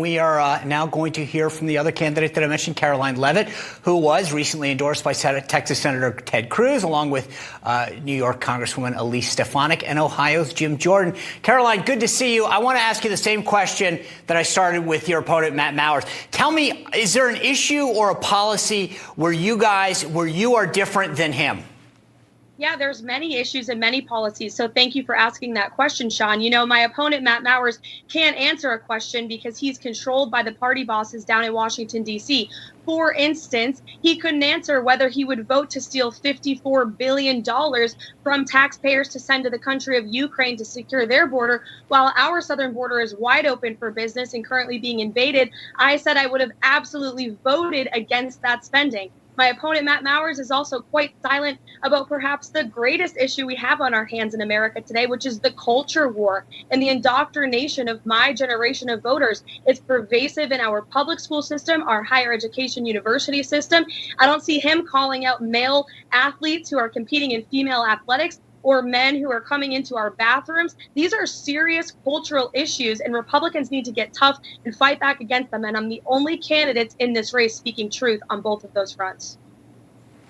We are now going to hear from the other candidate that I mentioned, Karoline Leavitt, who was recently endorsed by Texas Senator Ted Cruz, along with New York Congresswoman Elise Stefanik and Ohio's Jim Jordan. Karoline, good to see you. I want to ask you the same question that I started with your opponent, Matt Mowers. Tell me, is there an issue or a policy where you are different than him? Yeah, there's many issues and many policies. So thank you for asking that question, Sean. You know, my opponent, Matt Mowers, can't answer a question because he's controlled by the party bosses down in Washington, D.C. For instance, he couldn't answer whether he would vote to steal $54 billion from taxpayers to send to the country of Ukraine to secure their border, while our southern border is wide open for business and currently being invaded. I said I would have absolutely voted against that spending. My opponent, Matt Mowers, is also quite silent about perhaps the greatest issue we have on our hands in America today, which is the culture war and the indoctrination of my generation of voters. It's pervasive in our public school system, our higher education university system. I don't see him calling out male athletes who are competing in female athletics or men who are coming into our bathrooms. These are serious cultural issues, and Republicans need to get tough and fight back against them. And I'm the only candidate in this race speaking truth on both of those fronts.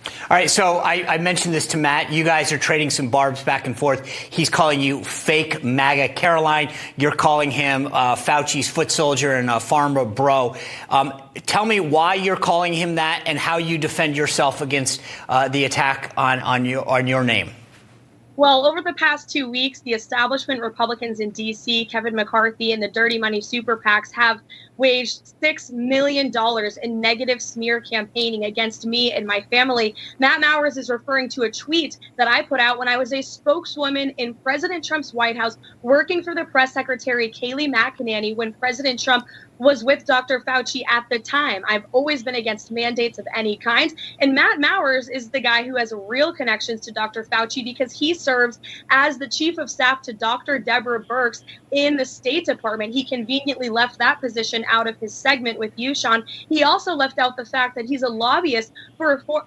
All right, so I mentioned this to Matt. You guys are trading some barbs back and forth. He's calling you fake MAGA. Karoline, you're calling him Fauci's foot soldier and a farmer bro. Tell me why you're calling him that and how you defend yourself against the attack on your name. Well, over the past 2 weeks, the establishment Republicans in D.C., Kevin McCarthy, and the dirty money super PACs have waged $6 million in negative smear campaigning against me and my family. Matt Mowers is referring to a tweet that I put out when I was a spokeswoman in President Trump's White House, working for the press secretary, Kayleigh McEnany, when President Trump was with Dr. Fauci at the time. I've always been against mandates of any kind. And Matt Mowers is the guy who has real connections to Dr. Fauci because he serves as the chief of staff to Dr. Deborah Birx in the State Department. He conveniently left that position out of his segment with you, Sean. He also left out the fact that he's a lobbyist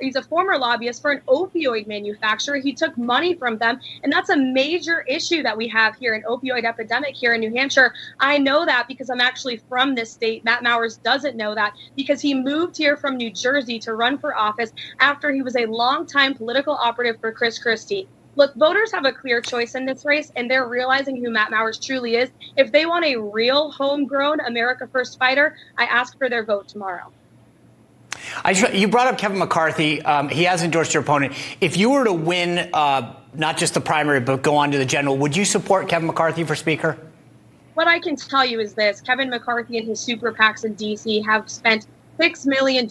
he's a former lobbyist for an opioid manufacturer. He took money from them. And that's a major issue that we have here, an opioid epidemic here in New Hampshire. I know that because I'm actually from this state. Matt Mowers doesn't know that because he moved here from New Jersey to run for office after he was a longtime political operative for Chris Christie. Look, voters have a clear choice in this race, and they're realizing who Matt Mowers truly is. If they want a real homegrown America First fighter, I ask for their vote tomorrow. You brought up Kevin McCarthy. He has endorsed your opponent. If you were to win not just the primary, but go on to the general, would you support Kevin McCarthy for Speaker? What I can tell you is this. Kevin McCarthy and his super PACs in D.C. have spent $6 million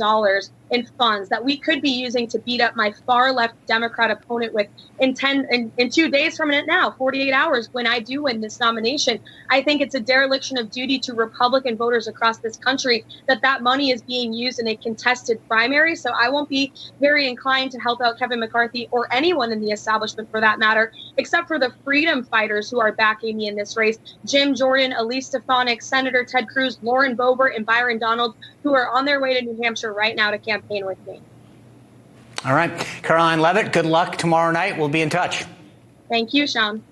in funds that we could be using to beat up my far-left Democrat opponent with in 2 days from now, 48 hours, when I do win this nomination. I think it's a dereliction of duty to Republican voters across this country that money is being used in a contested primary. So I won't be very inclined to help out Kevin McCarthy or anyone in the establishment for that matter, except for the freedom fighters who are backing me in this race. Jim Jordan, Elise Stefanik, Senator Ted Cruz, Lauren Boebert, and Byron Donald, who are on their way to New Hampshire right now to campaign with me. All right. Karoline Leavitt, good luck tomorrow night. We'll be in touch. Thank you, Sean.